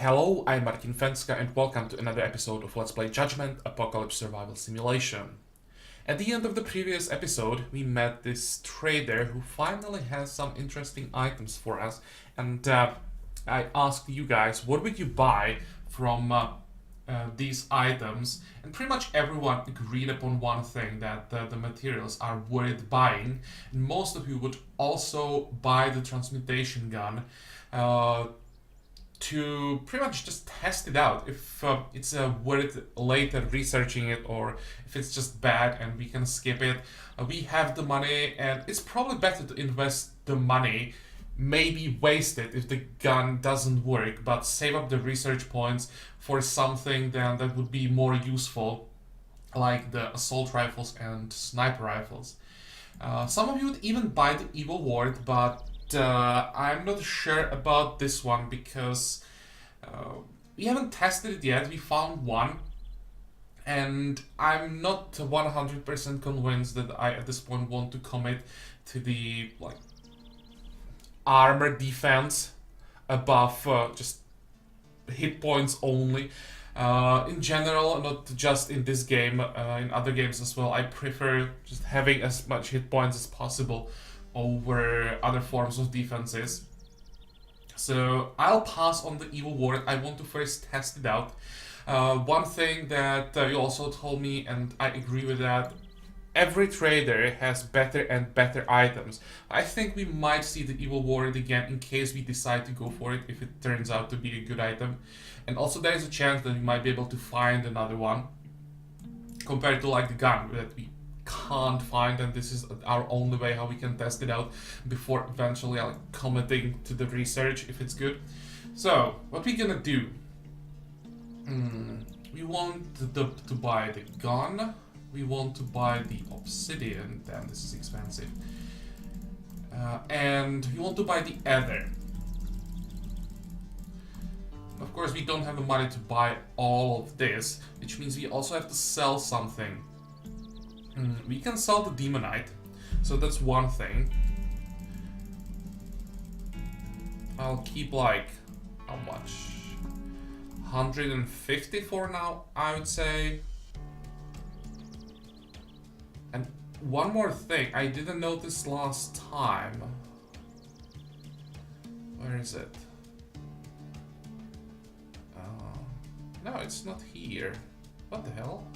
Hello, I'm Martin Fencka and welcome to another episode of Let's Play Judgement Apocalypse Survival Simulation. At the end of the previous episode, we met this trader who finally has some interesting items for us, and I asked you guys, what would you buy from these items, and pretty much everyone agreed upon one thing, that the materials are worth buying, and most of you would also buy the transmutation gun to pretty much just test it out, if it's worth later researching it, or if it's just bad and we can skip it. We have the money, and it's probably better to invest the money, maybe waste it if the gun doesn't work, but save up the research points for something then that would be more useful, like the assault rifles and sniper rifles. Some of you would even buy the evil ward, but I'm not sure about this one because we haven't tested it yet. We found one, and I'm not 100% convinced that I at this point want to commit to the armor defense above just hit points only. In general, not just in this game, in other games as well, I prefer just having as much hit points as possible over other forms of defenses. So I'll pass on the evil ward. I want to first test it out. One thing that you also told me, and I agree with that, every trader has better and better items. I think we might see the evil ward again in case we decide to go for it, if it turns out to be a good item. And also there is a chance that we might be able to find another one, compared to the gun that we can't find, and this is our only way how we can test it out before eventually committing to the research if it's good. So what we gonna do? We want to buy the gun. We want to buy the obsidian. Damn, this is expensive. And we want to buy the ether. Of course, we don't have the money to buy all of this, which means we also have to sell something. We can sell the demonite, so that's one thing. I'll keep how much? 150 for now, I would say. And one more thing, I didn't notice last time. Where is it? No, it's not here. What the hell?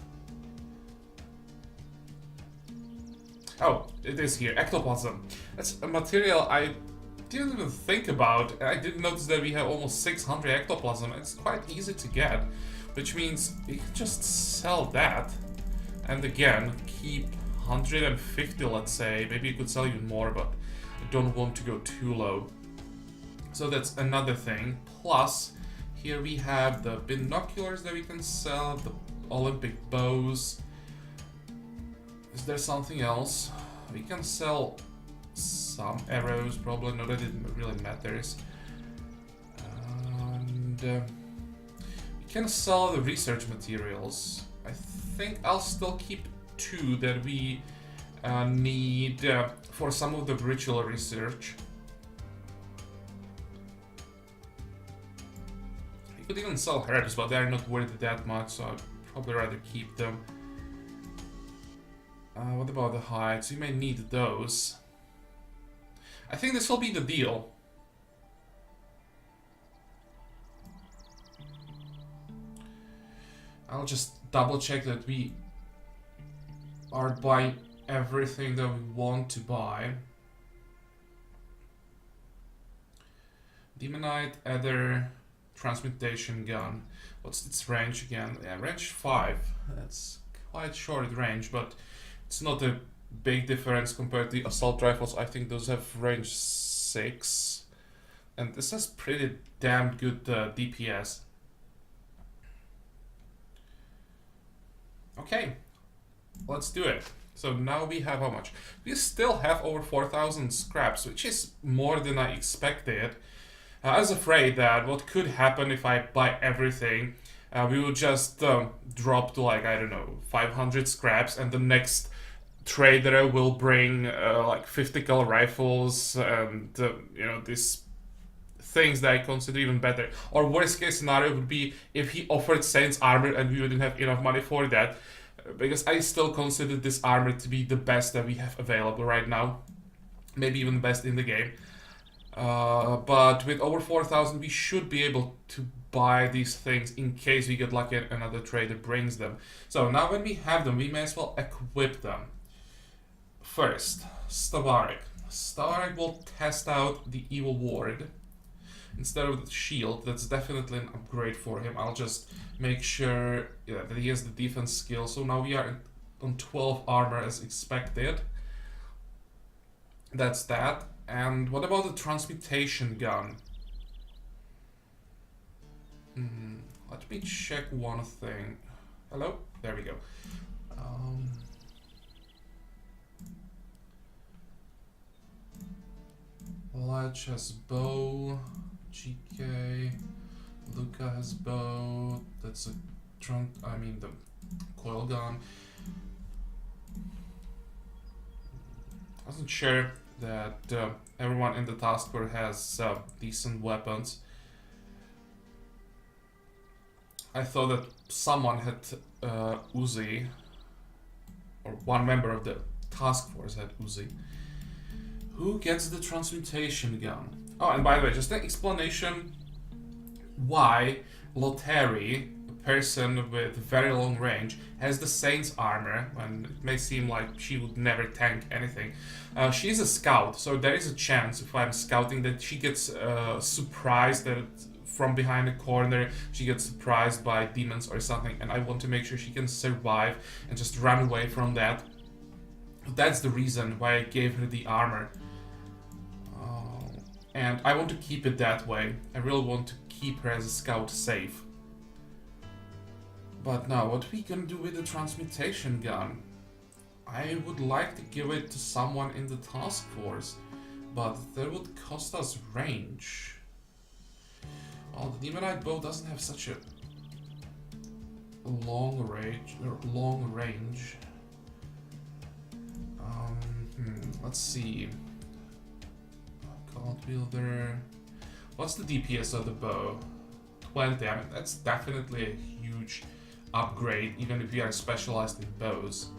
Oh, it is here. Ectoplasm. That's a material I didn't even think about. I didn't notice that we have almost 600 ectoplasm. It's quite easy to get, which means we can just sell that. And again, keep 150, let's say. Maybe you could sell even more, but I don't want to go too low. So that's another thing. Plus, here we have the binoculars that we can sell, the Olympic bows. Is there something else? We can sell some arrows, probably, not that it really matters. And we can sell the research materials. I think I'll still keep 2 that we need for some of the ritual research. I could even sell herbs, but they're not worth that much, so I'd probably rather keep them. What about the hides? We may need those. I think this will be the deal. I'll just double check that we are buying everything that we want to buy. Demonite, ether, transmutation gun. What's its range again? Yeah, range 5. That's quite short range, but it's not a big difference compared to the assault rifles. I think those have range 6. And this has pretty damn good DPS. Okay, let's do it. So now we have how much? We still have over 4,000 scraps, which is more than I expected. I was afraid that what could happen if I buy everything, we would just drop to I don't know, 500 scraps, and the next trader will bring 50 cal rifles and this things that I consider even better. Or worst case scenario would be if he offered Saint's armor and we wouldn't have enough money for that. Because I still consider this armor to be the best that we have available right now. Maybe even the best in the game. But with over 4,000 we should be able to buy these things in case we get lucky and another trader brings them. So now when we have them, we may as well equip them. First, Stavarek. Stavarek will test out the Evil Ward instead of the shield. That's definitely an upgrade for him. I'll just make sure that he has the defense skill. So now we are on 12 armor as expected. That's that. And what about the transmutation gun? Let me check one thing. Hello? There we go. Ledge has bow. GK. Luca has bow. That's a the coil gun. I wasn't sure that everyone in the task force has decent weapons. I thought that someone had Uzi, or one member of the task force had Uzi. Who gets the transmutation gun? Oh, and by the way, just an explanation why Lotari, a person with very long range, has the Saint's armor, when it may seem like she would never tank anything. She's a scout, so there is a chance, if I'm scouting, that she gets surprised that from behind a corner, she gets surprised by demons or something, and I want to make sure she can survive and just run away from that. That's the reason why I gave her the armor. And I want to keep it that way. I really want to keep her as a scout safe. But now, what we can do with the transmutation gun? I would like to give it to someone in the task force, but that would cost us range. Well, the Demonite bow doesn't have such a long range. Let's see. Cult Wielder. What's the DPS of the bow? 20. I mean, that's definitely a huge upgrade, even if we are specialized in bows.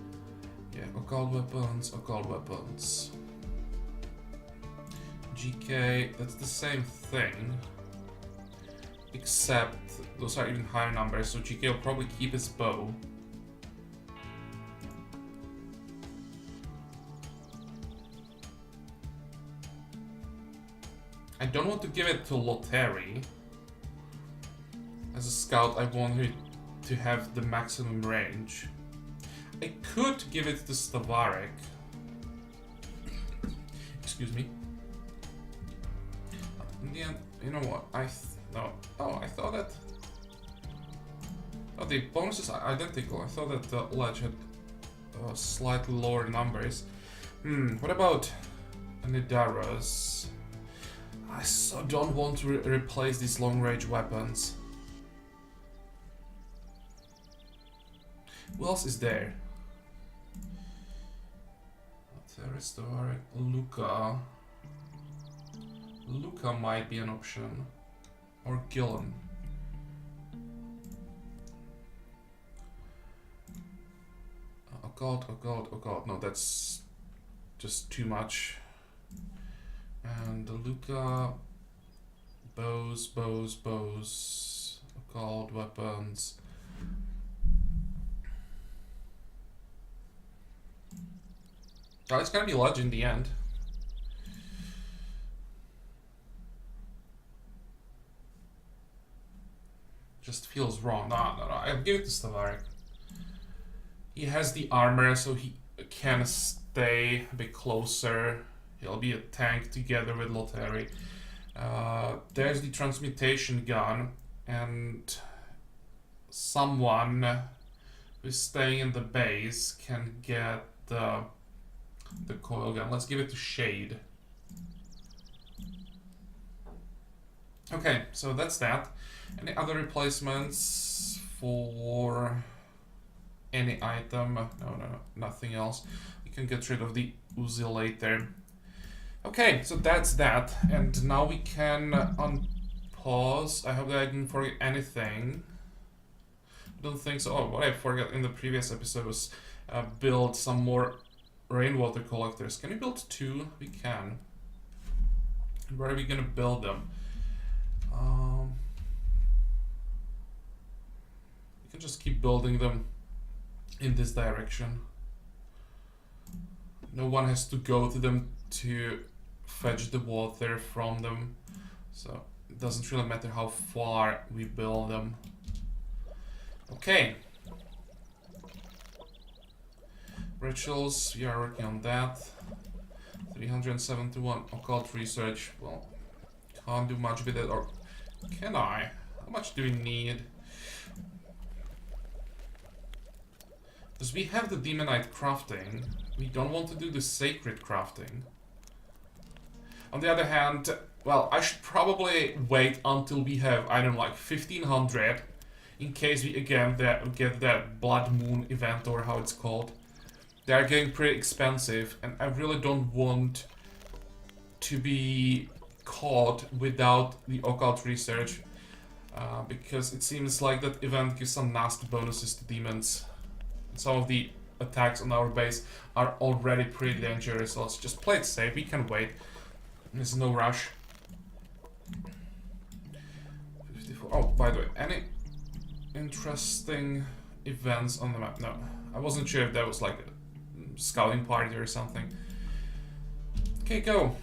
Yeah, occult weapons. GK, that's the same thing. Except those are even higher numbers, so GK will probably keep his bow. I don't want to give it to Lotari. As a scout, I want her to have the maximum range. I could give it to Stavarek. Excuse me. In the end, you know what? I thought that... Oh, the bonuses are identical. I thought that the Ledge had slightly lower numbers. What about Nidaros? I so don't want to replace these long-range weapons. Who else is there? Luca. Luca might be an option. Or Gillen. Oh god. No, that's just too much. And the Luca, bows, occult weapons. Oh, it's gonna be Ledge in the end. Just feels wrong. No, I'll give it to Stavarek. He has the armor, so he can stay a bit closer. He'll be a tank together with Lotari. There's the transmutation gun, and someone who's staying in the base can get the coil gun. Let's give it to Shade. Okay, so that's that. Any other replacements for any item? No, nothing else. We can get rid of the Uzi later. Okay, so that's that, and now we can unpause. I hope that I didn't forget anything. I don't think so. Oh, what I forgot in the previous episode was build some more rainwater collectors. Can we build 2? We can. Where are we gonna build them? We can just keep building them in this direction. No one has to go to them to fetch the water from them, so it doesn't really matter how far we build them. Okay. Rituals, we are working on that. 371 occult research. Well, can't do much with it, or can I? How much do we need? Because we have the demonite crafting. We don't want to do the sacred crafting. On the other hand, well, I should probably wait until we have, I don't know, like 1500, in case we again get that Blood Moon event, or how it's called. They are getting pretty expensive, and I really don't want to be caught without the occult research, because it seems like that event gives some nasty bonuses to demons. Some of the attacks on our base are already pretty dangerous, so let's just play it safe. We can wait. There's no rush. 54. Oh, by the way, any interesting events on the map? No. I wasn't sure if that was like a scouting party or something. Okay, go.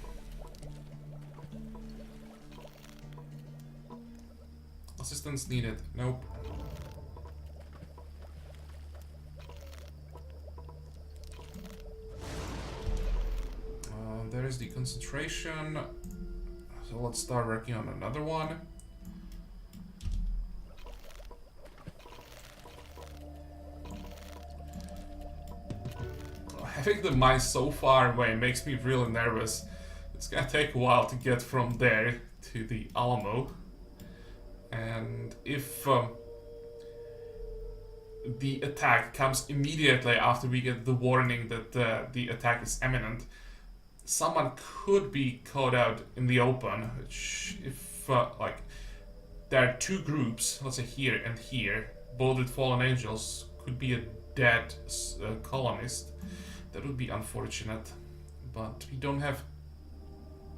Assistance needed. Nope. There is the concentration. So let's start working on another one. Having the mine so far away makes me really nervous. It's gonna take a while to get from there to the Alamo. And if the attack comes immediately after we get the warning that the attack is imminent, someone could be caught out in the open, which, if like there are 2 groups, let's say here and here, both with fallen angels, could be a dead colonist. That would be unfortunate, but we don't have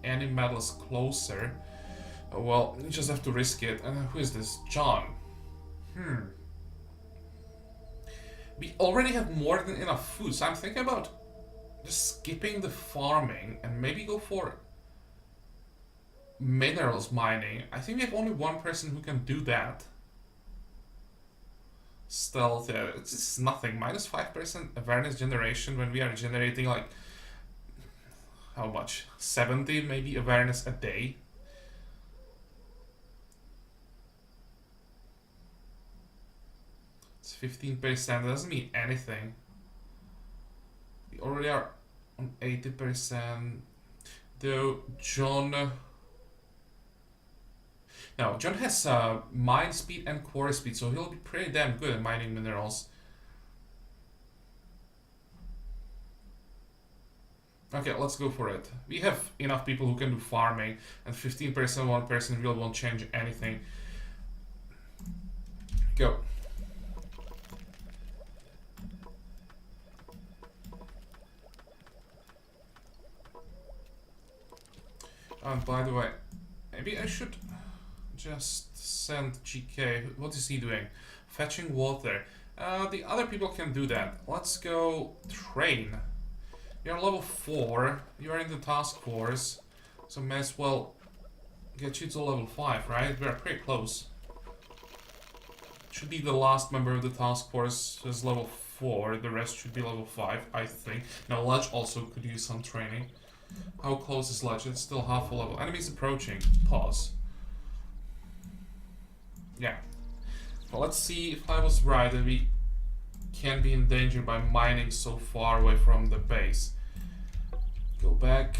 any medals closer. Well, you just have to risk it. Who is this? John. We already have more than enough food, so I'm thinking about just skipping the farming and maybe go for minerals mining. I think we have only one person who can do that. Stealth, yeah, it's just nothing. Minus 5% awareness generation when we are generating like, how much? 70 maybe awareness a day. It's 15%, that doesn't mean anything. We already are on 80%. Though John... No, John has mine speed and core speed, so he'll be pretty damn good at mining minerals. Okay, let's go for it. We have enough people who can do farming, and 15% one person really won't change anything. Go. And by the way, maybe I should just send GK. What is he doing? Fetching water. The other people can do that. Let's go train. You're level 4. You are in the task force. So may as well get you to level 5, right? We're pretty close. Should be the last member of the task force is level 4. The rest should be level 5, I think. Now Ledge also could use some training. How close is Ledge? It's still half a level. Enemies approaching. Pause. Yeah. Well, let's see if I was right that we can be in danger by mining so far away from the base. Go back.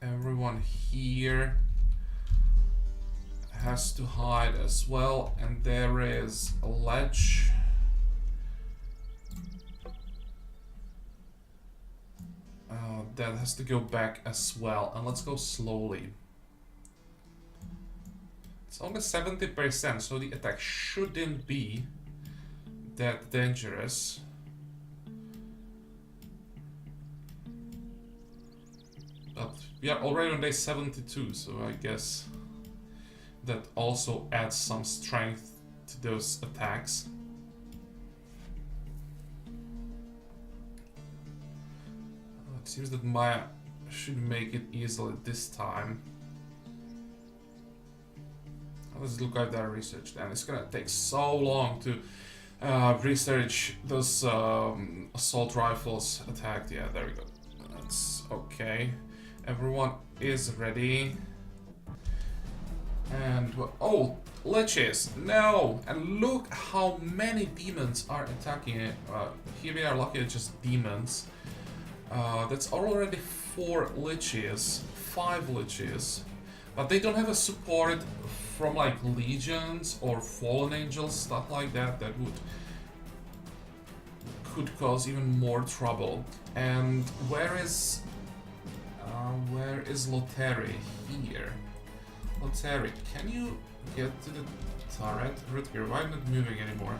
Everyone here has to hide as well, and there is a ledge. that has to go back as well. And let's go slowly. It's only 70%, so the attack shouldn't be that dangerous. But we are already on day 72, so I guess that also adds some strength to those attacks. It seems that Maya should make it easily this time. Let's look at that research then. It's gonna take so long to research those assault rifles attacked. Yeah, there we go. That's okay. Everyone is ready. And, oh, liches, no! And look how many demons are attacking it. Here we are lucky at just demons. That's already 4 liches, 5 liches. But they don't have a support from like legions or fallen angels, stuff like that, that could cause even more trouble. And where is Loteri? Here. Loteri, can you get to the turret? Rutger, why not moving anymore?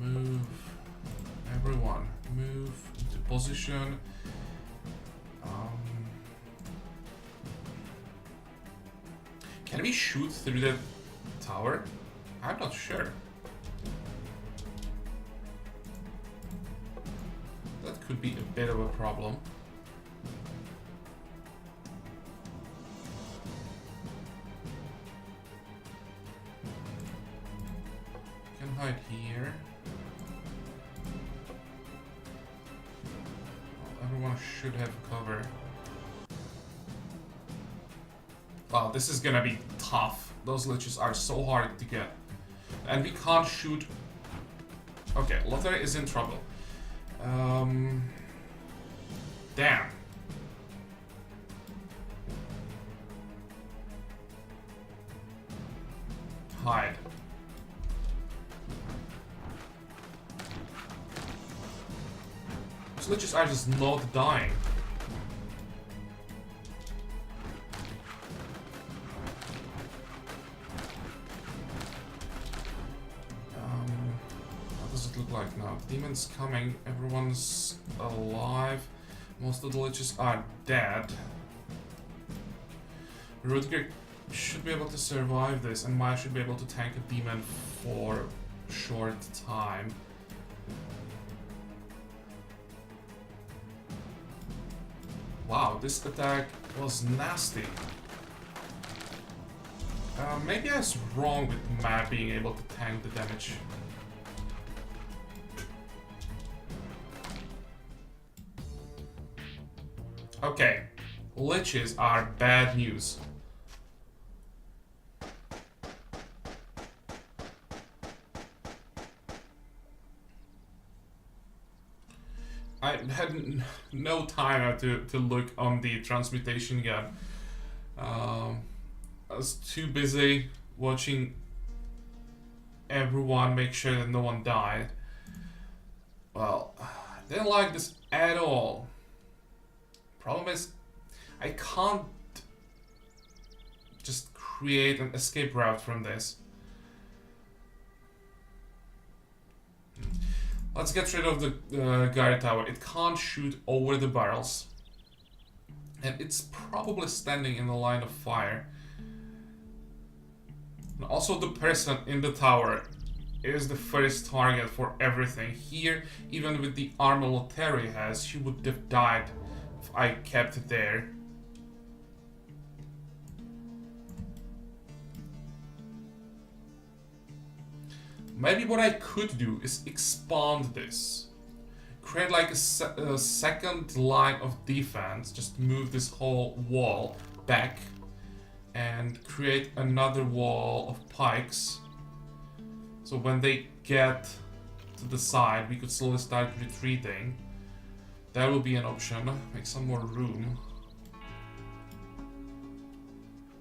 Move. Everyone, move into position. Can we shoot through the tower? I'm not sure. That could be a bit of a problem. Can hide here. Well, everyone should have cover. Wow, this is gonna be tough. Those liches are so hard to get. And we can't shoot... Okay, Loteri is in trouble. Damn. Hide. Those liches are just not dying. Like now, demons coming, everyone's alive, most of the liches are dead. Rutger should be able to survive this, and Maya should be able to tank a demon for a short time. Wow, this attack was nasty. Maybe I was wrong with Maya being able to tank the damage. Okay, liches are bad news. I had no time to look on the transmutation gun. I was too busy watching everyone make sure that no one died. Well, I didn't like this at all. Problem is, I can't just create an escape route from this. Let's get rid of the guard tower. It can't shoot over the barrels. And it's probably standing in the line of fire. And also the person in the tower is the first target for everything. Here, even with the armor Loteri has, she would have died if I kept it there. Maybe what I could do is expand this. Create like a second line of defense. Just move this whole wall back. And create another wall of pikes. So when they get to the side, we could slowly start retreating. That will be an option. Make some more room.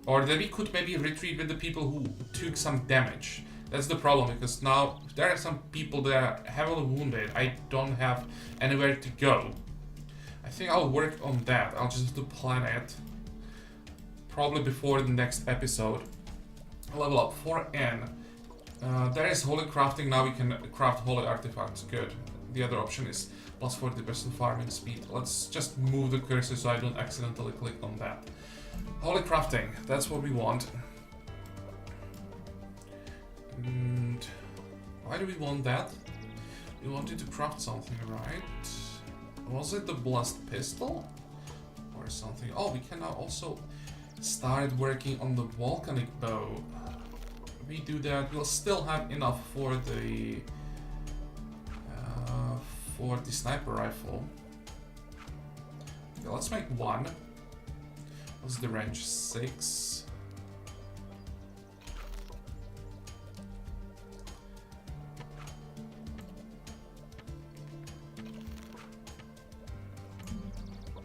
Or then we could maybe retreat with the people who took some damage. That's the problem, because now if there are some people that are heavily wounded, I don't have anywhere to go. I think I'll work on that. I'll just have to plan it. Probably before the next episode. Level up 4N. There is holy crafting. Now we can craft holy artifacts. Good. The other option is plus 40% farming speed. Let's just move the cursor so I don't accidentally click on that. Holy crafting. That's what we want. And why do we want that? We wanted to craft something, right? Was it the blast pistol? Or something? Oh, we can now also start working on the volcanic bow. We do that, we'll still have enough for the sniper rifle. Okay, let's make one. What's the range? 6.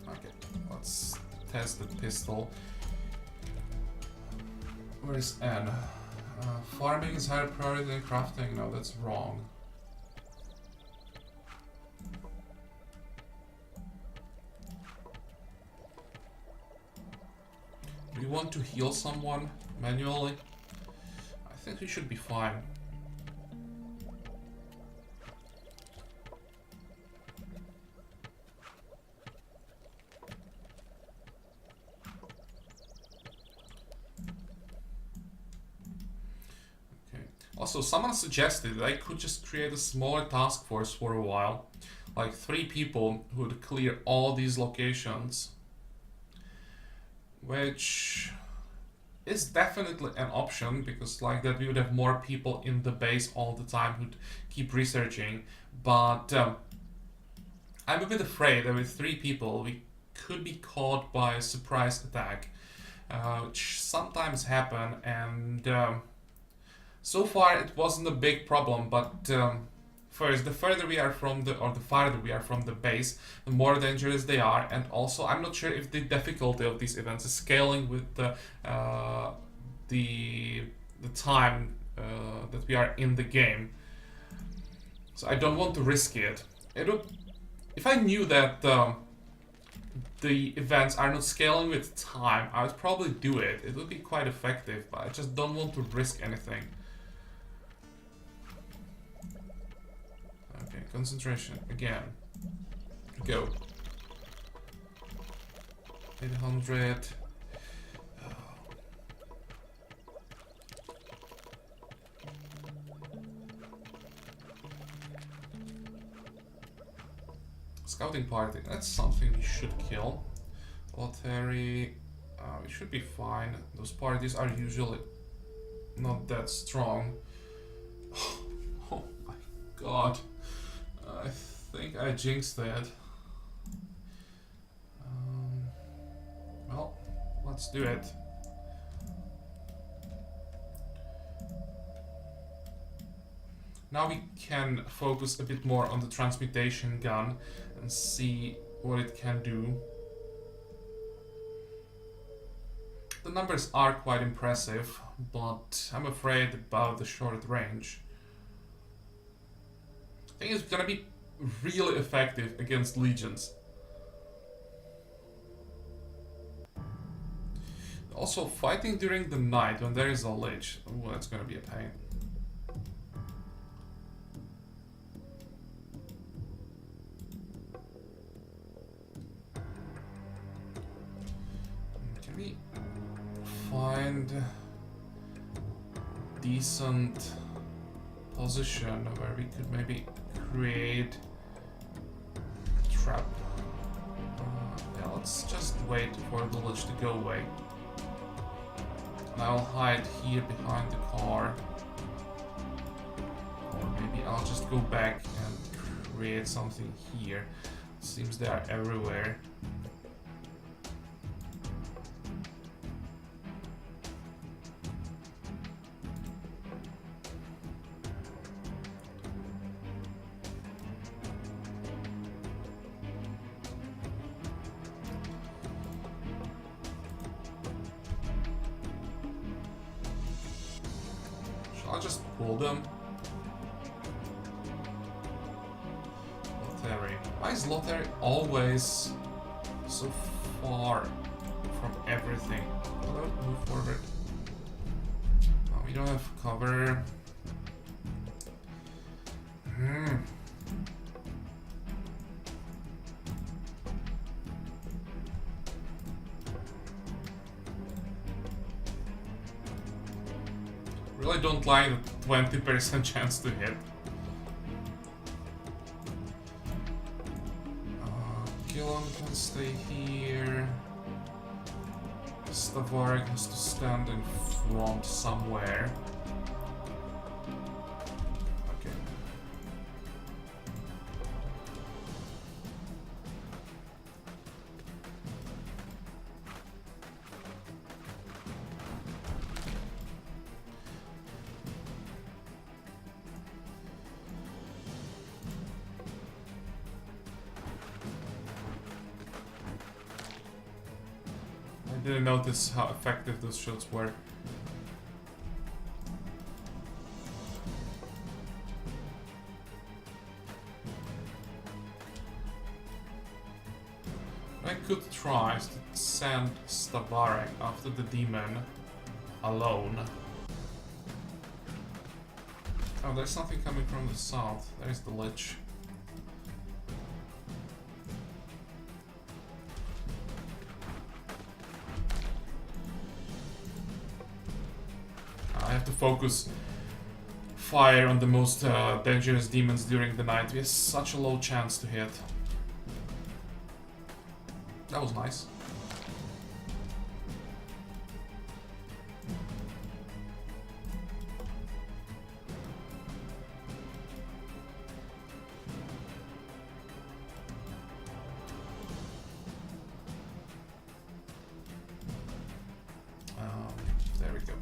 Okay, let's test the pistol. Where is N? Farming is higher priority than crafting. No, that's wrong. Do you want to heal someone manually? I think we should be fine. Also, someone suggested that I could just create a smaller task force for a while. Like 3 people who would clear all these locations. Which is definitely an option, because like that we would have more people in the base all the time who'd keep researching. But I'm a bit afraid that with 3 people we could be caught by a surprise attack. Which sometimes happen, and so far it wasn't a big problem, but first, the further we are from the farther we are from the base, the more dangerous they are. And also, I'm not sure if the difficulty of these events is scaling with the time that we are in the game. So I don't want to risk it. If I knew that the events are not scaling with time, I would probably do it. It would be quite effective, but I just don't want to risk anything. Okay, concentration again. Go. 800. Scouting party, that's something we should kill. Lottery, we should be fine. Those parties are usually not that strong. Oh my god. I think I jinxed that. Well, let's do it. Now we can focus a bit more on the transmutation gun and see what it can do. The numbers are quite impressive, but I'm afraid about the short range. I think it's gonna be really effective against legions. Also, fighting during the night when there is a lich, ooh, that's gonna be a pain. Can we find decent position where we could maybe create a trap? Yeah, let's just wait for the lich to go away. And I'll hide here behind the car. Or maybe I'll just go back and create something here. Seems they are everywhere. not just pull them? Lottery. Why is Lottery always so far from everything? Hello, move forward. Oh, we don't have cover. Really don't like the 20% chance to hit. Gillen can stay here. Stavarik has to stand in front somewhere. Okay. I didn't notice how effective those shots were. I could try to send Stavarik after the demon alone. Oh, there's something coming from the south. There's the Lich. I have to focus fire on the most dangerous demons during the night. We have such a low chance to hit. That was nice. There we go.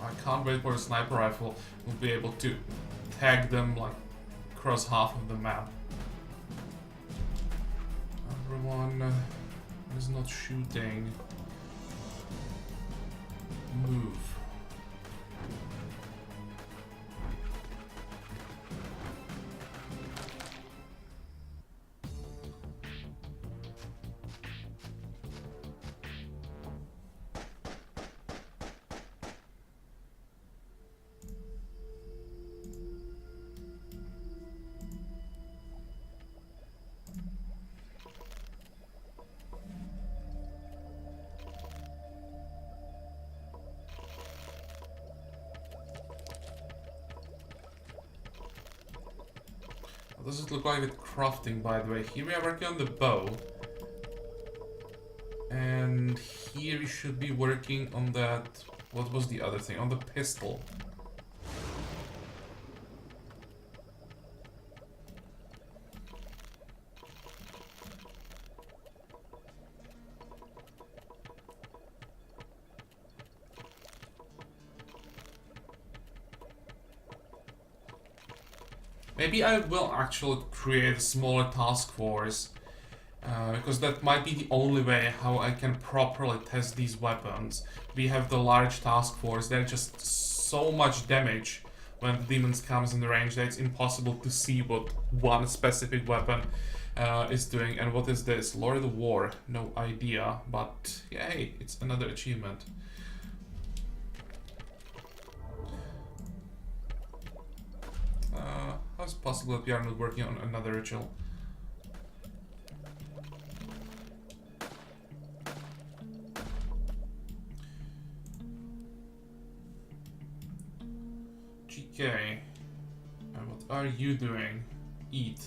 I can't wait for a sniper rifle. We'll be able to tag them like across half of the map. Everyone is not shooting. Move. Does it look like with crafting, by the way? Here we are working on the bow. And here we should be working on that... What was the other thing? On the pistol. Maybe I will actually create a smaller task force, because that might be the only way how I can properly test these weapons. We have the large task force, they're just so much damage when the demons comes in the range that it's impossible to see what one specific weapon is doing. And what is this? Lord of the War, no idea, but yeah, hey, it's another achievement. How is it possible that we are not working on another ritual? GK. And what are you doing? Eat.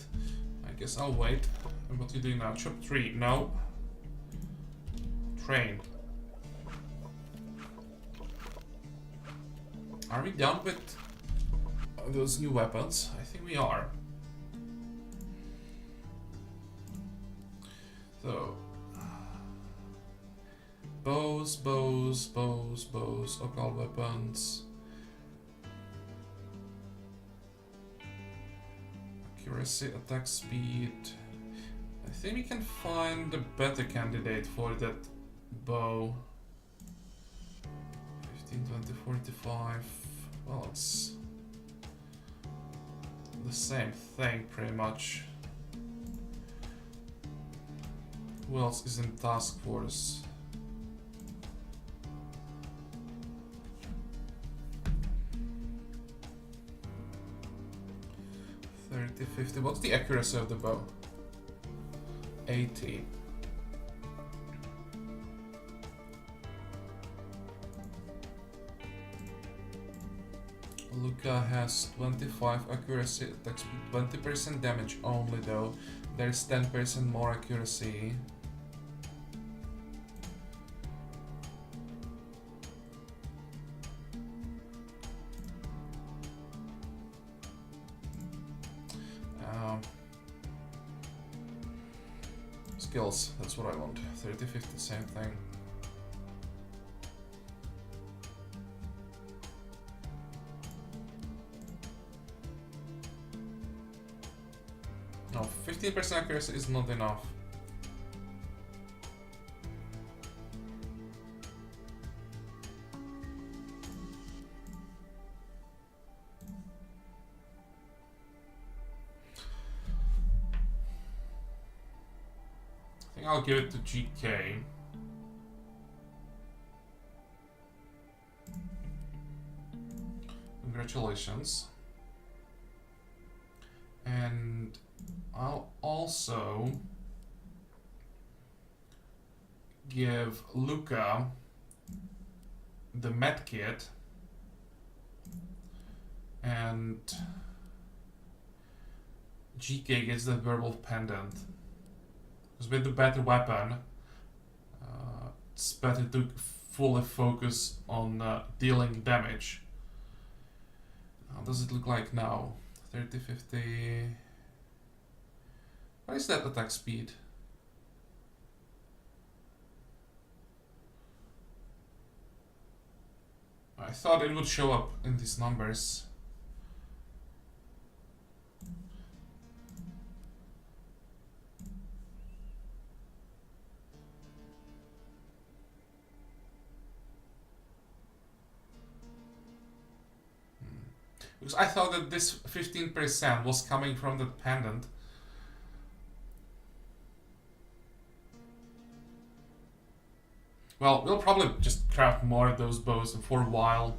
I guess I'll wait. And what are you doing now? Chop 3. No. Train. Are we done with those new weapons? I think we are. So bows, occult weapons, accuracy, attack speed, I think we can find a better candidate for that bow. 15, 20, 45. Well, it's the same thing pretty much. Who else is in task force? $30, $50. What's the accuracy of the bow? 80. Luca has 25 accuracy, attack speed, 20% damage only though. There's 10% more accuracy. Skills, that's what I want. 30, 50, same thing. No, 15% accuracy is not enough. I think I'll give it to GK. Congratulations. And I'll also give Luca the medkit and GK gets the verbal pendant. Because with the better weapon, it's better to fully focus on dealing damage. How does it look like now? 30, 50... What is that attack speed? I thought it would show up in these numbers. Because I thought that this 15% was coming from the pendant. Well, we'll probably just craft more of those bows, and for a while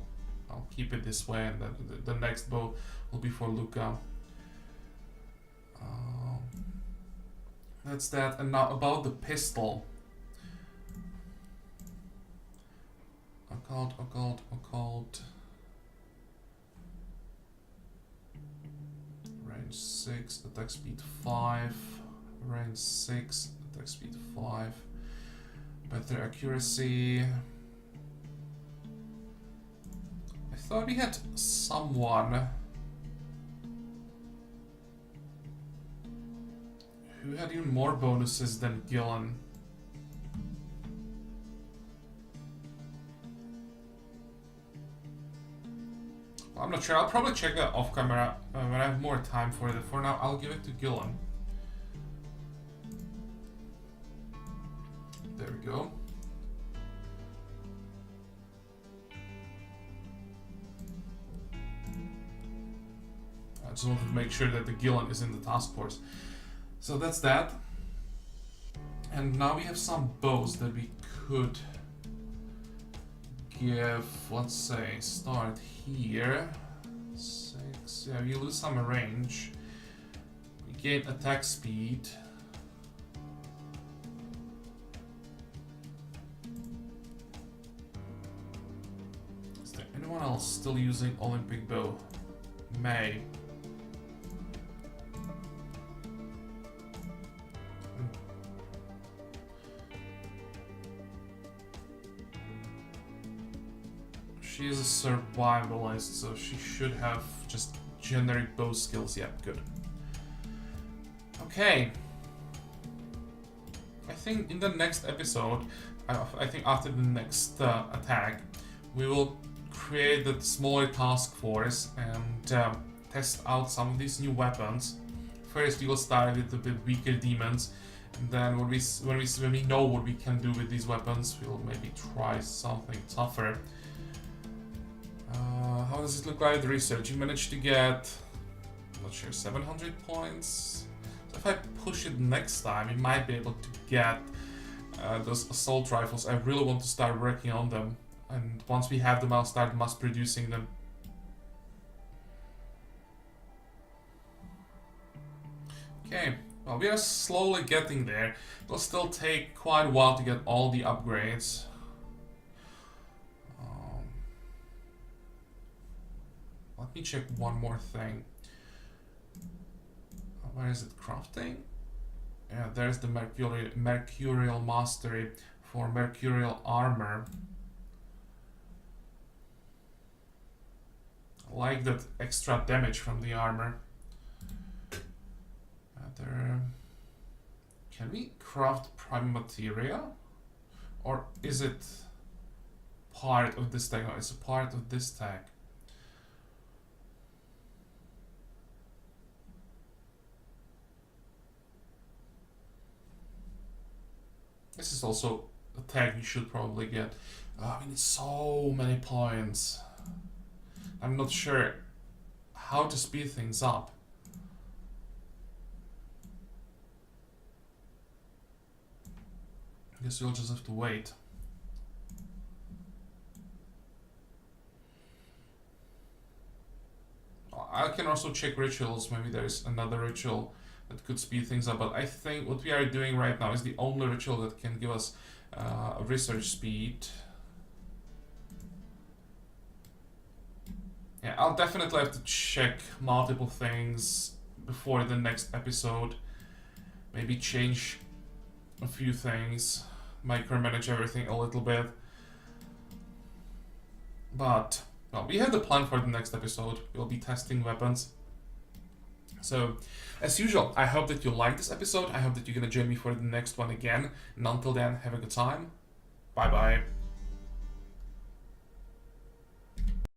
I'll keep it this way, and then the next bow will be for Luca. That's that. And now about the pistol. Occult. Range 6, attack speed 5. Range 6, attack speed 5. Better accuracy. I thought we had someone who had even more bonuses than Gillen. Well, I'm not sure. I'll probably check that off camera when I have more time for it. For now, I'll give it to Gillen. There we go. I just wanted to make sure that the Gillen is in the task force. So that's that. And now we have some bows that we could give, let's say, start here. 6, yeah, we lose some range. We gain attack speed. Anyone else still using Olympic bow? May. She is a survivalist, so she should have just generic bow skills. Yeah, good. Okay. I think in the next episode, I think after the next attack, we will create a smaller task force and test out some of these new weapons. First, we will start with a bit weaker demons, And then when we know what we can do with these weapons, we'll maybe try something tougher. How does it look like the research? You managed to get, I'm not sure, 700 points. So if I push it next time, we might be able to get those assault rifles. I really want to start working on them, and once we have them, I'll start mass producing them. Okay, well, we are slowly getting there. It'll still take quite a while to get all the upgrades. Let me check one more thing. Where is it? Crafting? Yeah, there's the Mercurial Mastery for Mercurial Armor. I like that extra damage from the armor. Can we craft prime materia? Or is it part of this tag? No, it's a part of this tag. This is also a tag you should probably get. I mean, so many points. I'm not sure how to speed things up. I guess you'll just have to wait. I can also check rituals. Maybe there's another ritual that could speed things up, but I think what we are doing right now is the only ritual that can give us research speed. Yeah, I'll definitely have to check multiple things before the next episode. Maybe change a few things, micromanage everything a little bit. But, well, we have the plan for the next episode. We'll be testing weapons. So, as usual, I hope that you liked this episode. I hope that you're gonna join me for the next one again. And until then, have a good time. Bye bye.